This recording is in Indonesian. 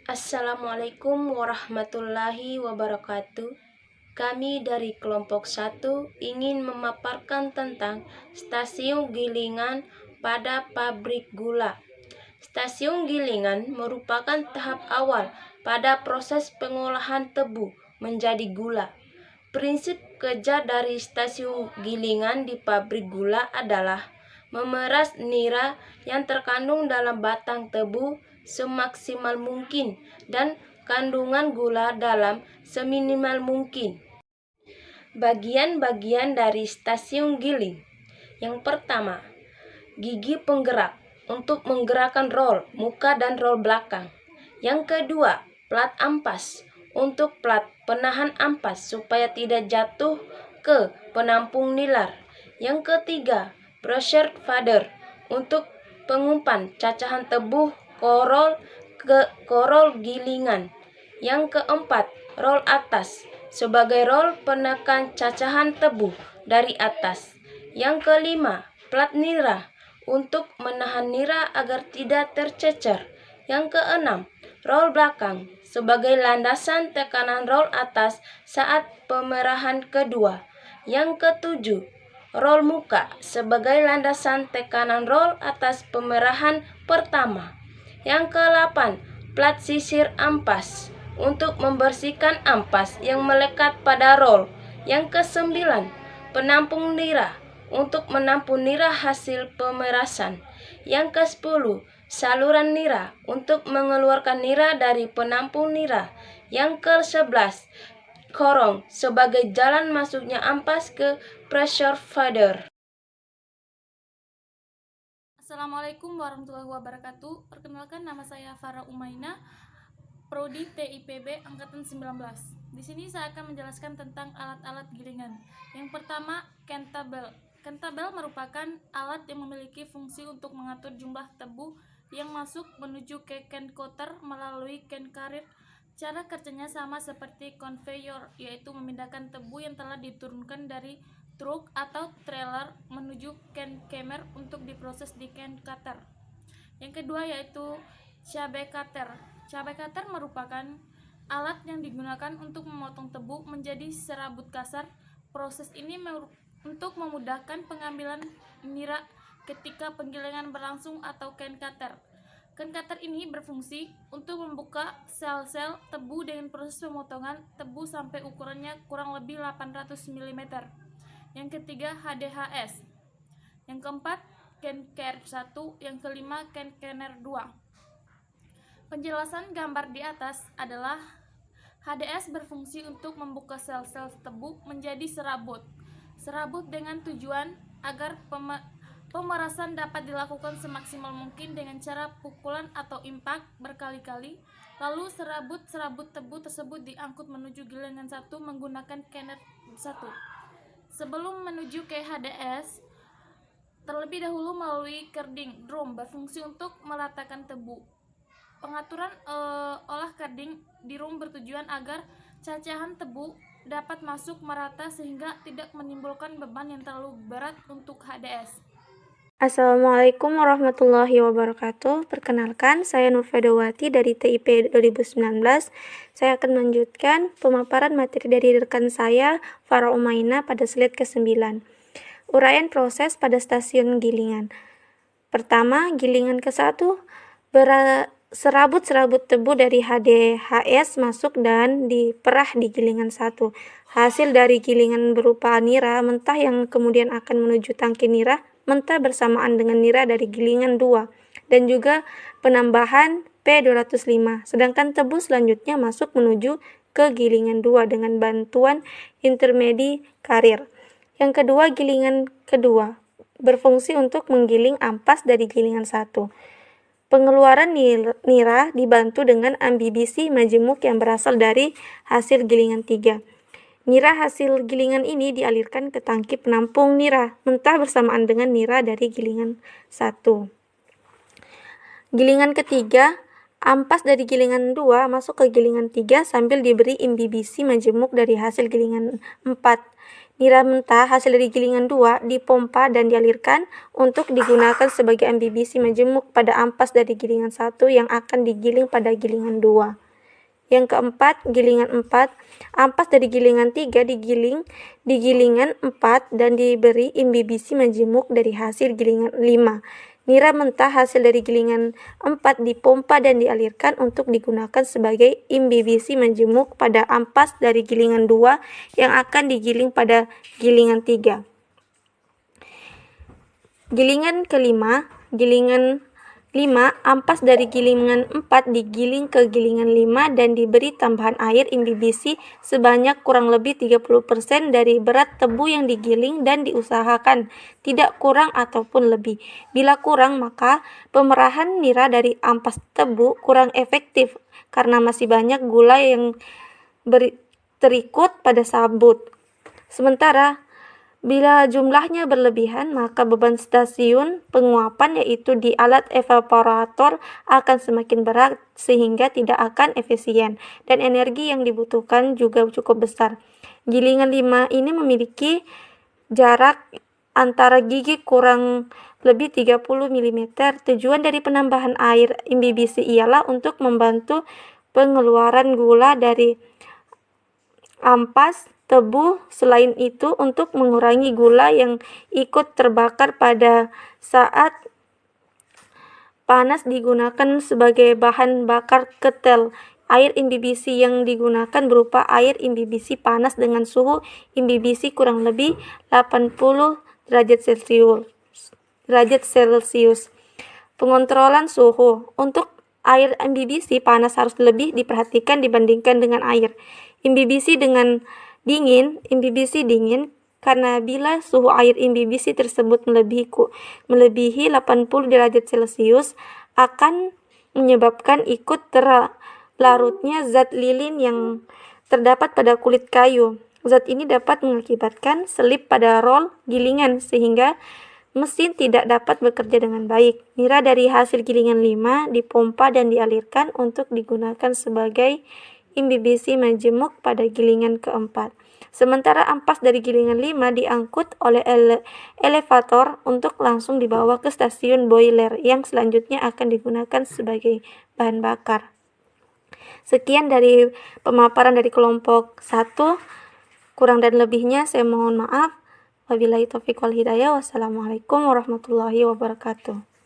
Assalamualaikum warahmatullahi wabarakatuh. Kami dari kelompok 1 ingin memaparkan tentang stasiun gilingan pada pabrik gula. Stasiun gilingan merupakan tahap awal pada proses pengolahan tebu menjadi gula. Prinsip kerja dari stasiun gilingan di pabrik gula adalah memeras nira yang terkandung dalam batang tebu semaksimal mungkin dan kandungan gula dalam seminimal mungkin. Bagian-bagian dari stasiun giling. Yang pertama, gigi penggerak untuk menggerakkan rol muka dan rol belakang. Yang kedua, plat ampas untuk plat penahan ampas supaya tidak jatuh ke penampung nilar. Yang ketiga, pressure feeder untuk pengumpan cacahan tebu korol ke korol gilingan. Yang keempat, rol atas sebagai rol penekan cacahan tebu dari atas. Yang kelima, plat nira untuk menahan nira agar tidak tercecer. Yang keenam, rol belakang sebagai landasan tekanan rol atas saat pemerahan kedua. Yang ketujuh, rol muka sebagai landasan tekanan rol atas pemerahan pertama. Yang ke-8, plat sisir ampas untuk membersihkan ampas yang melekat pada rol. Yang ke-9, penampung nira untuk menampung nira hasil pemerasan. Yang ke-10, saluran nira untuk mengeluarkan nira dari penampung nira. Yang ke-11, korong sebagai jalan masuknya ampas ke pressure feeder. Assalamualaikum warahmatullahi wabarakatuh. Perkenalkan, nama saya Farah Umaina, Prodi TIPB angkatan 19. Di sini saya akan menjelaskan tentang alat-alat gilingan. Yang pertama, cantabel. Cantabel merupakan alat yang memiliki fungsi untuk mengatur jumlah tebu yang masuk menuju ke can coater melalui can carrier. Cara kerjanya sama seperti conveyor, yaitu memindahkan tebu yang telah diturunkan dari truk atau trailer menuju can camera untuk diproses di can cutter. Yang kedua yaitu cabai cutter. Cabai cutter merupakan alat yang digunakan untuk memotong tebu menjadi serabut kasar. Proses ini untuk memudahkan pengambilan nira ketika penggilingan berlangsung atau can cutter. Can cutter ini berfungsi untuk membuka sel-sel tebu dengan proses pemotongan tebu sampai ukurannya kurang lebih 800 mm. Yang ketiga, HDHS. Yang keempat, can carrier 1, yang kelima, can carrier 2. Penjelasan gambar di atas adalah HDS berfungsi untuk membuka sel-sel tebu menjadi serabut. Serabut dengan tujuan agar pemerasan dapat dilakukan semaksimal mungkin dengan cara pukulan atau impact berkali-kali. Lalu serabut tebu tersebut diangkut menuju gilingan 1 menggunakan canner 1. Sebelum menuju ke HDS, terlebih dahulu melalui kerding drum berfungsi untuk meratakan tebu. Pengaturan olah kerding di drum bertujuan agar cacahan tebu dapat masuk merata sehingga tidak menimbulkan beban yang terlalu berat untuk HDS. Assalamualaikum warahmatullahi wabarakatuh. Perkenalkan, saya Nur Fedawati dari TIP 2019. Saya akan melanjutkan pemaparan materi dari rekan saya, Farah Umaina, pada slide ke-9. Uraian proses pada stasiun gilingan. Pertama, gilingan ke-1, serabut-serabut tebu dari HDHS masuk dan diperah di gilingan 1. Hasil dari gilingan berupa nira mentah yang kemudian akan menuju tangki nira mentah bersamaan dengan nira dari gilingan 2 dan juga penambahan P205. Sedangkan tebu selanjutnya masuk menuju ke gilingan 2 dengan bantuan intermedi karir. Yang kedua, gilingan kedua berfungsi untuk menggiling ampas dari gilingan 1. Pengeluaran nira dibantu dengan ambibisi majemuk yang berasal dari hasil gilingan 3. Nira hasil gilingan ini dialirkan ke tangki penampung nira mentah bersamaan dengan nira dari gilingan 1. Gilingan ketiga, ampas dari gilingan 2 masuk ke gilingan 3 sambil diberi imbibisi majemuk dari hasil gilingan 4. Nira mentah hasil dari gilingan 2 dipompa dan dialirkan untuk digunakan sebagai ambibisi majemuk pada ampas dari gilingan 1 yang akan digiling pada gilingan 2. Yang keempat, gilingan 4, ampas dari gilingan 3 digiling di gilingan 4 dan diberi imbibisi majemuk dari hasil gilingan 5. Nira mentah hasil dari gilingan 4 dipompa dan dialirkan untuk digunakan sebagai imbibisi majemuk pada ampas dari gilingan 2 yang akan digiling pada gilingan 3. Gilingan kelima, gilingan 5, ampas dari gilingan 4 digiling ke gilingan 5 dan diberi tambahan air imbibisi sebanyak kurang lebih 30% dari berat tebu yang digiling dan diusahakan tidak kurang ataupun lebih. Bila kurang, maka pemerahan nira dari ampas tebu kurang efektif karena masih banyak gula yang terikut pada sabut. Sementara bila jumlahnya berlebihan, maka beban stasiun penguapan yaitu di alat evaporator akan semakin berat sehingga tidak akan efisien dan energi yang dibutuhkan juga cukup besar. Gilingan 5 ini memiliki jarak antara gigi kurang lebih 30 mm. Tujuan dari penambahan air imbibisi ialah untuk membantu pengeluaran gula dari ampas tebu. Selain itu, untuk mengurangi gula yang ikut terbakar pada saat panas digunakan sebagai bahan bakar ketel. Air imbibisi yang digunakan berupa air imbibisi panas dengan suhu imbibisi kurang lebih 80 derajat Celcius. Pengontrolan suhu. Untuk air imbibisi panas harus lebih diperhatikan dibandingkan dengan air imbibisi dengan imbibisi dingin, karena bila suhu air imbibisi tersebut melebihi 80 derajat Celcius akan menyebabkan ikut terlarutnya zat lilin yang terdapat pada kulit kayu. Zat ini dapat mengakibatkan selip pada rol gilingan sehingga mesin tidak dapat bekerja dengan baik. Nira dari hasil gilingan 5 dipompa dan dialirkan untuk digunakan sebagai imbibisi majemuk pada gilingan keempat. Sementara ampas dari gilingan 5 diangkut oleh elevator untuk langsung dibawa ke stasiun boiler yang selanjutnya akan digunakan sebagai bahan bakar. Sekian dari pemaparan dari kelompok 1. Kurang dan lebihnya saya mohon maaf. Wabillahi taufiq wal hidayah. Wassalamualaikum warahmatullahi wabarakatuh.